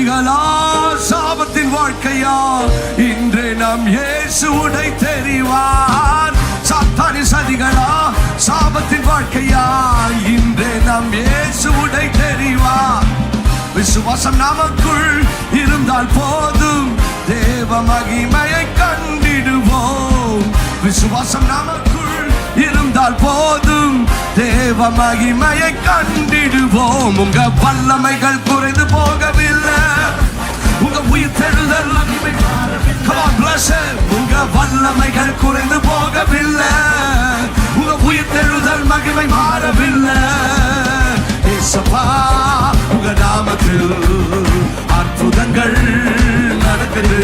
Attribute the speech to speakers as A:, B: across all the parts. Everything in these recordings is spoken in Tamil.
A: சதிகளா சாபத்தின் வாழ்க்கையா, இன்று நாம் இயேசுவை தெரிவார். சாத்தானின் சதிகளா சாபத்தின் வாழ்க்கையா, இன்று நாம் இயேசுவை தெரிவார். விசுவாசம் நமக்குள் இருந்தால் போதும், தேவ மகிமையை கண்டிடுவோம். விசுவாசம் நமக்குள் இருந்தால் போதும், தேவ மகிமையை கண்டிடுவோம். உங்க வல்லமைகள் குறைந்து போகவில்லை, உங்க உயிர்த்தெழுதல் உங்க வல்லமைகள் குறைந்து போகவில்லை, உங்க உயிர்த்தெழுதல் மகிமை மாறவில்லை. ஏசப்பா உங்க நாமத்தில் அற்புதங்கள் நடக்குது.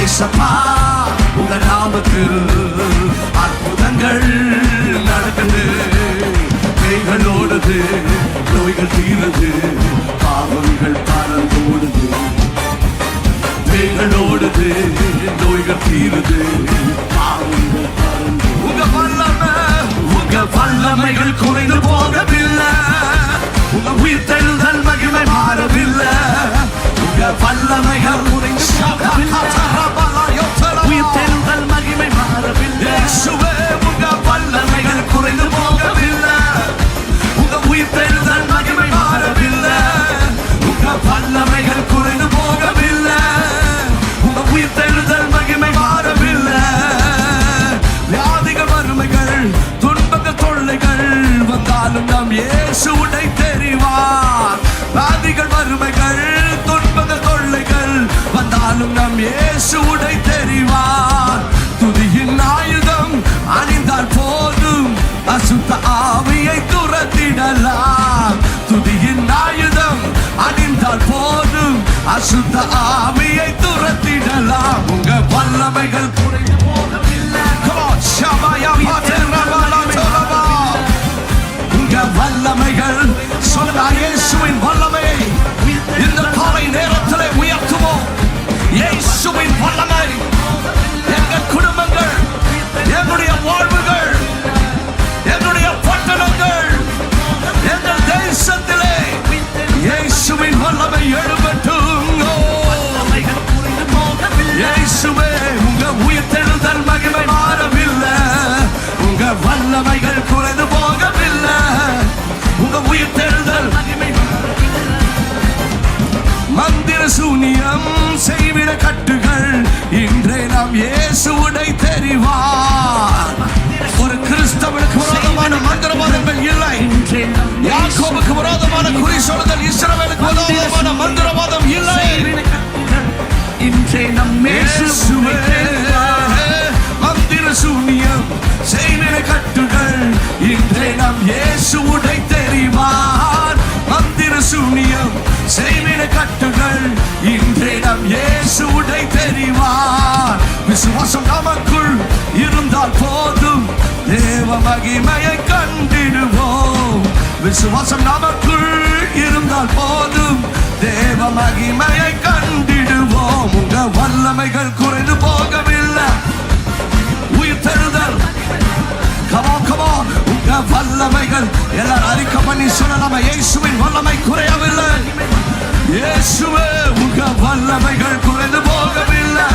A: ஏசப்பா உங்க நாமத்தில் அற்புதங்கள் நடக்குது. பேய்களோடுது, நோய்கள் தீருது, பாவங்கள் பறந்தோடுது. பேய்களோடுது, நோய்கள் தீருது, பாவங்கள் பறந்து. உங்க வல்லமைகள் குறைந்து போகவில்லை, உங்க உயிர்த்தெழுதல் மகிமை மாறவில்லை. உங்க வல்லமைகள் குறைந்து உயிர்த்தெழுதல் மகிமை மாறவில்லை. உங்க வல்லமைகள் குறைந்து போகவில்லை, உங்க உயிர்த்தெழுதல் மகிமை மாறவில்லை. உங்க வல்லமைகள் குறைந்து போகவில்லை, உங்க உயிர்த்தெழுதல் மகிமை மாறவில்லை. வியாதிகள் வறுமைகள் துன்பங்கள் தொல்லைகள் வந்தாலும் நாம் இயேசுவை தெரிவார். வியாதிகள் வறுமைகள் துன்பங்கள் தொல்லைகள் வந்தாலும் நாம் இயேசுவை தெரிவார். துதியின் ஆயுதம் அணிந்தால் போதும், அசுத்த ஆவியை துரத்திடலாம். துதியின் ஆயுதம் அணிந்தால் போதும், அசுத்த ஆவியை துரத்திடலாம். உங்க வல்லமைகள் குறைந்து போகவில்லை. உங்க வல்லமைகள் சொல்ல இயேசுவின் வல்லமை இந்த காலை நேரத்தில் உயர்த்துவோம். இயேசுவின் வல்லமை எங்கள் குடும்பங்கள், எங்களுடைய வாழ்வுகள், எங்களுடைய பட்டணங்கள், எங்கள் தேசத்திலே இயேசுவின் வல்லமை எழும்பட்டும். இயேசுவே உங்க உயிர்த்தெழுதல் மகிமை மாறவில்லை, உங்க வல்லமைகள் குறைந்து போகவில்லை, உங்க உயிர்த்தெழுதல் மகிமை. மந்திர சூனியம் செய்விட கட்டுகள் இன்றே நாம் இயேசுவை தெரிவார். ஒரு கிறிஸ்தவனுக்கு விரோதமான மந்திரவாதங்கள் இல்லை. யாக்கோபுக்கு விரோதமான குறி சொல்லுதல், இஸ்ரவேலுக்கு விரோதமான மந்திரவாதம் இல்லை. இன்றே நம் இயேசுவை மந்திர சூனியம் செய்விட கட்டுகள் இன்றே நாம் இயேசுவை தெரிவார். மந்திர சூனியம் செய்விட கட்டுகள் இன்றே நாம் இயேசுவை தெரிவார். விசுவாசம் நமக்குள் இருந்தால் போதும், தேவ மகிமையை கண்டிடுவோம். விசுவாசம் நமக்குள் இருந்தால் போதும், தேவ மகிமையை கண்டிடுவோம். உங்க வல்லமைகள் குறைந்து போகவில்லை, உயிர்த்தெழுதல் உங்க வல்லமைகள் எல்லாரும் அறிக்கை பண்ணி சொல்லலாம். இயேசுவின் வல்லமை குறையவில்லை. இயேசுவே உங்க வல்லமைகள் குறைந்து போகவில்லை,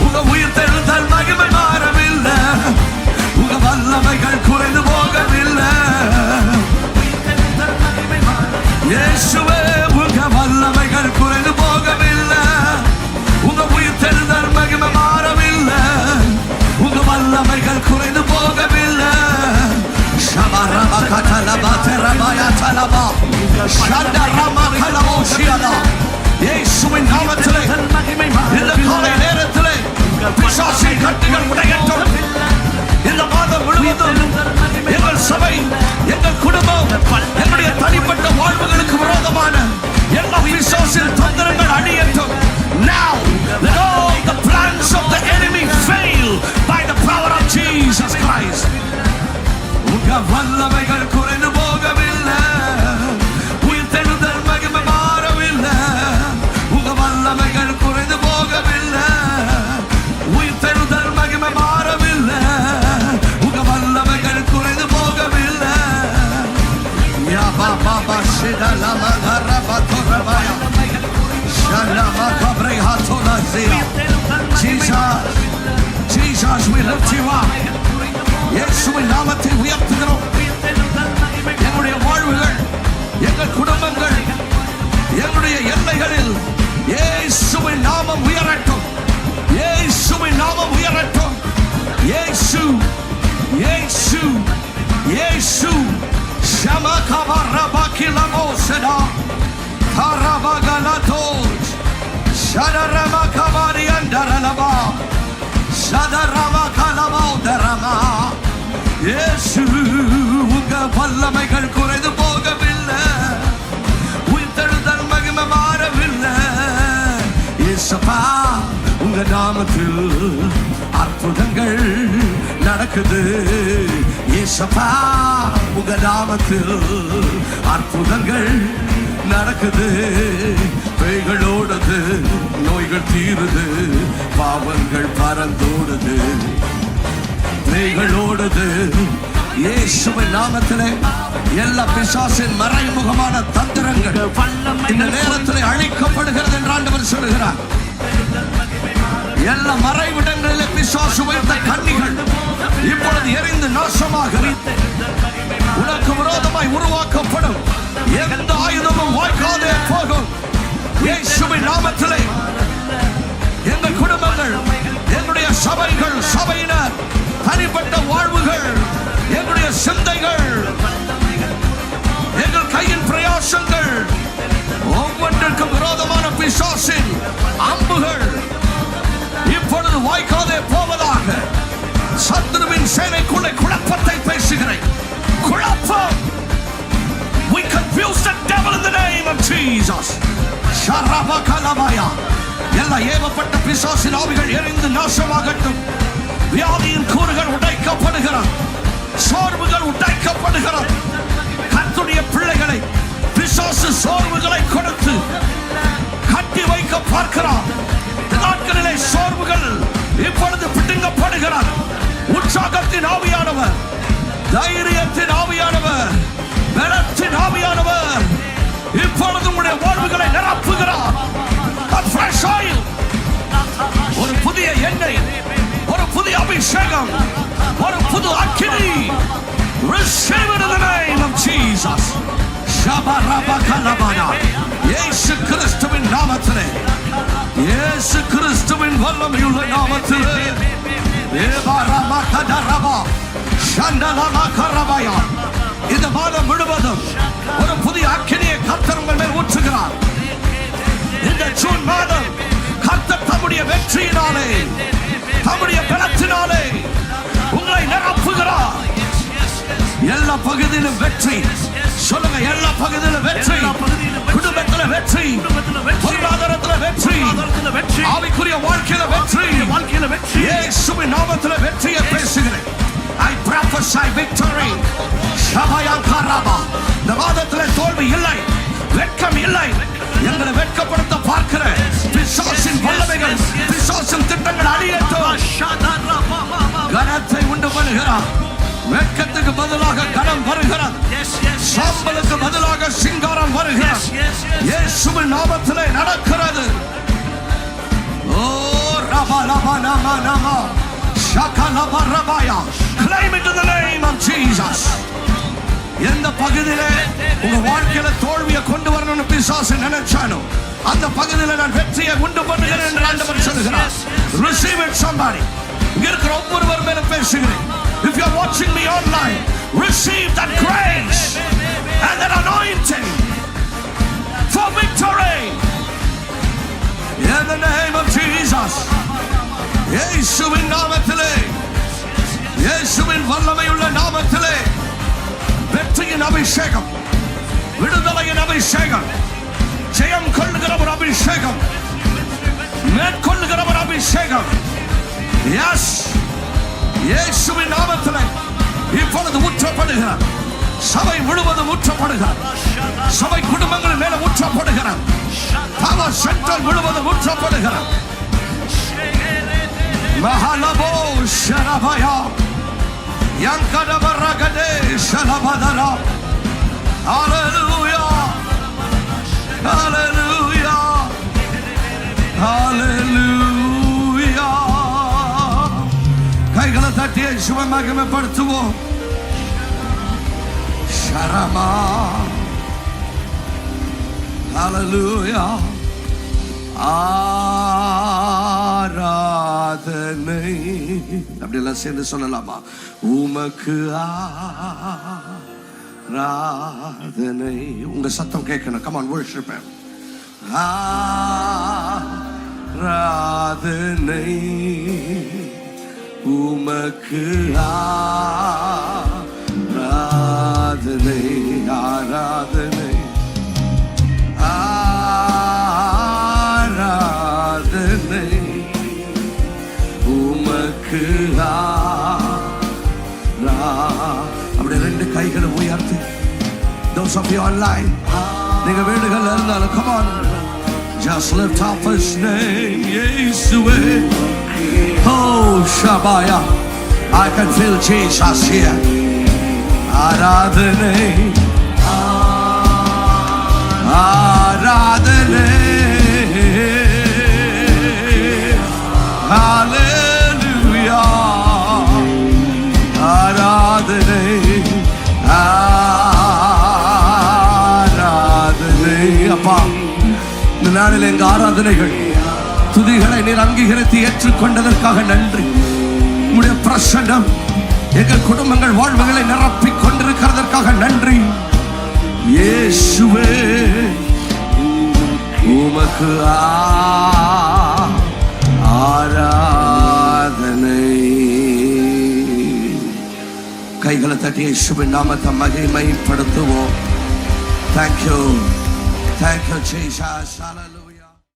A: உங்க உயிர்த்தெழுதல் மகிமை மாறவில்லை. உங்க வல்லமைகள் குறைந்து போகவில்லை. இயேசுவே உங்க வல்லமைகள் குறைந்து போகவில்லை, உங்க உயிர்த்தெழுதல் மகிமை மாறவில்லை. உங்க வல்லமைகள் குறைந்து போகவில்லை. இயேசுவின் நாமத்திலே இந்த காலை நேரத்திலே பிசாசின் கட்டுகள் உடையட்டும். இந்த மாதம் முழுவதும் எங்கள் சபை, எங்கள் குடும்பம், எங்களுடைய தனிப்பட்ட வாழ்வுகளுக்கு விரோதமான எல்லா பிசாசின் தந்திரங்கள் அழியட்டும். Now let all the plans of the enemy fail by the power of Jesus Christ. உங்க வல்லமைகள் குறைந்து போகவில்லை, உயிர்த்தெழுதல் மகிமை மாறவில்லை. உங்க வல்லமைகள் குறைந்து போகவில்லை, உயிர்த்தெழுதல் மகிமை மாறவில்லை. உங்க வல்லமைகள் குறைந்து போகவில்லை. யா Baba சிதலம கரப துரபய Jesus, we lift you up. இயேசுவின் நாமத்தை உயர்த்துகிறோம். எங்களுடைய வாழ்வுகள், எங்கள் குடும்பங்கள், எங்களுடைய எல்லைகளில் இயேசுவின் நாமம் உயரட்டும். இயேசுவின் நாமம் உயரட்டும். இயேசு, இயேசு, இயேசு. ஷமகபரபகிலமோசடா கரபகலதோஸ் ஷடரமகபரியண்டரலபா ஷடரமகலமோதரமா. இயேசு, உங்க வல்லமைகள் குறைந்து போகவில்லை, உயிர்த்தெழுதல் மகிமை மாறவில்லை. இயேசுப்பா, உங்க நாமத்தில் அற்புதங்கள் நடக்குது. இயேசுப்பா, உங்க நாமத்தில் அற்புதங்கள் நடக்குது. பேய்கள் ஓடுது, நோய்கள் தீருது, பாவங்கள் பறந்தோடுது. பேய்கள் ஓடுது. இயேசுவின் நாமத்திலே எல்லா பிசாசின் மறைமுகமான தந்திரங்கள் இந்த நேரத்திலே அழிக்கப்படுகிறது என்று ஆண்டவர் சொல்கிறார். எல்லா மறைவிடங்களிலே பிசாசு வைத்த கண்ணிகள் இப்பொழுது எரிந்து நாசமாகிறது. உனக்கு விரோதமாய் உருவாக்கப்படும் எந்த ஆயுதமும் வாய்க்காதே போகும். இயேசுவின் நாமத்திலே எங்கள் குடும்பங்கள், எங்களுடைய சபைகள், சபையினர், தனிப்பட்ட வாழ்வுகள், எங்களுடைய சிந்தைகள், எங்கள் கையின் பிரயாசங்கள் ஒவ்வொன்றிற்கும் விரோதமான பிசாசின் அம்புகள் இப்பொழுது வாய்க்காதே போவதாக. சத்துருவின் சேனைக்குள்ளே குழப்பத்தை பேசுகிறேன். குழப்பம். We confuse the devil in the name of Jesus. ஷரபகலமயா. எல்லா ஏவப்பட்ட பிசாசின் ஆவிகள் எரிந்து நாசமாகட்டும். வியாதியின் கூறுகள் உடைக்கப்படுகிறது. சோர்வுகள் உடைக்கப்படுகிறது. கர்த்தருடைய பிள்ளைகளை பிசாசு சோர்வுகளை கொடுத்து கட்டி வைக்க பார்க்கிறார். நாட்களிலே சோர்வுகள் இப்பொழுது பிடுங்கப்படுகிறார். உற்சாகத்தின் ஆவியானவர், தைரியத்தின் ஆவியானவர், பலத்தின் ஆவியானவர் இப்பொழுது உங்களுடைய வாழ்வுகளை நிரப்புகிறார். ஒரு புதிய எண்ணெய், ஒரு புதிய அபிஷேகம், ஒரு புது அக்கினி. Receive it in the name of Jesus. ஷபரபகலமனா. இயேசு கிறிஸ்துவின் நாமத்திலே, இயேசு கிறிஸ்துவின் வல்லமையுள்ள நாமத்திலே ஏபாரமகதரபா ஷண்டலமகரபயா. இந்த மாதம் முழுவதும் ஒரு புதிய அக்கினியை கர்த்தர் உங்கள் மேல் ஊற்றுகிறார். இந்த ஜூன் மாதம் கர்த்தர் தம்முடைய வெற்றியினாலே, தம்முடைய பலத்தினாலே உங்களை நிரப்புகிறார். எல்லா பகுதியிலும் வெற்றி. சொல்லுங்க, எல்லா பகுதியிலும் வெற்றி. குடும்பத்தில் வெற்றி, பொருளாதாரத்தில் வெற்றி, ஆவிக்குரிய வாழ்க்கையில வெற்றி. இயேசுவின் நாமத்தில் வெற்றியை பேசுகிறேன். I prophesy victory. ஷபயங்கரபா. இந்த மாதத்தில் தோல்வி இல்லை, வெட்கம் இல்லை. எங்களை வெட்கப்படுத்த பார்க்கிற பிசாசின் வல்லமைகள், பிசாசின் திட்டங்கள் அழியட்டும். கனத்தை உண்டு பண்ணுகிறார். வெட்கத்துக்கு பதிலாக கனம் வருகிறது. சாம்பலுக்கு பதிலாக சிங்காரம் வருகிறது. இயேசுவின் நாமத்திலே நடக்கிறது. ஓ ரபலபனமனமா ஷகலபரபயா. Claim it in the name of Jesus. எந்த பகுதியிலே உங்க வாழ்க்கையில தோல்வியை கொண்டு வரணும்னு பிசாசு நினைச்சானோ அந்த பகுதியில நான் வெற்றியை உண்டு பண்ணுகிறேன் என்று ஆண்டவர் சொல்கிறார். Receive it somebody. இங்க இருக்கிற ஒவ்வொருவர் மேல பேசுகிறேன். If you are watching me online, receive that grace and that anointing for victory in the name of Jesus. இயேசுவின் நாமத்திலே, இயேசுவின் வல்லமையுள்ள நாமத்திலே வெற்றியின் அபிஷேகம், விடுதலையின் அபிஷேகம், ஜெயம் கொள்ளுகிற ஒரு அபிஷேகம், மேற்கொள்ளுகிற ஒரு அபிஷேகம். Yes, இயேசுவின் நாமத்திலே இப்பொழுது ஊற்றப்படுகிறார். சபை முழுவதும் ஊற்றப்படுகிறார். சபை குடும்பங்கள் மேல ஊற்றப்படுகிறார். பவர் சென்ட்ரல் முழுவதும் ஊற்றப்படுகிறார். மஹலபோ ஷரபயா யங்கடபரகதே ஷலபதரா. ஹalleluya, hallelujah. இயேசுவை மகிமைப்படுத்துவோம். ஷரமா ஹல்லேலூயா. ஆராதனை அப்படியெல்லாம் சேர்ந்து சொல்லலாமா? உமக்கு ஆராதனை. உங்க சத்தம் கேட்கணும். Come on, worship him. ஆராதனை உமக்கு ஆராதனை. ஆராதனை ஆராதனை உமக்கு அப்படி ரெண்டு கைகளை உயர்த்தி. Those of you online, நீங்க வீடுகள் இருந்தாலும் come on, just lift up his name. இயேசுவே. Oh Shabaya, I can feel Jesus here. ஆராதனை ஆராதனை ஹல்லேலூயா. ஆராதனை ஆராதனை. அப்பா, இந்த நாளில் எங்க ஆராதனைகள் துதிகளை நீர் அங்கீகரித்து ஏற்றுக்கொண்டதற்காக நன்றி. உம்முடைய பிரசன்னம் எங்கள் குடும்பங்கள் வாழ்வுகளை நிரப்பிக் கொண்டிருக்கிறதற்காக நன்றி. இயேசுவே உமக்கு ஆராதனை. கைகளை தட்டி இயேசுவின் நாமத்தை மகிமைப்படுத்துவோம். Thank you Jesus. Hallelujah.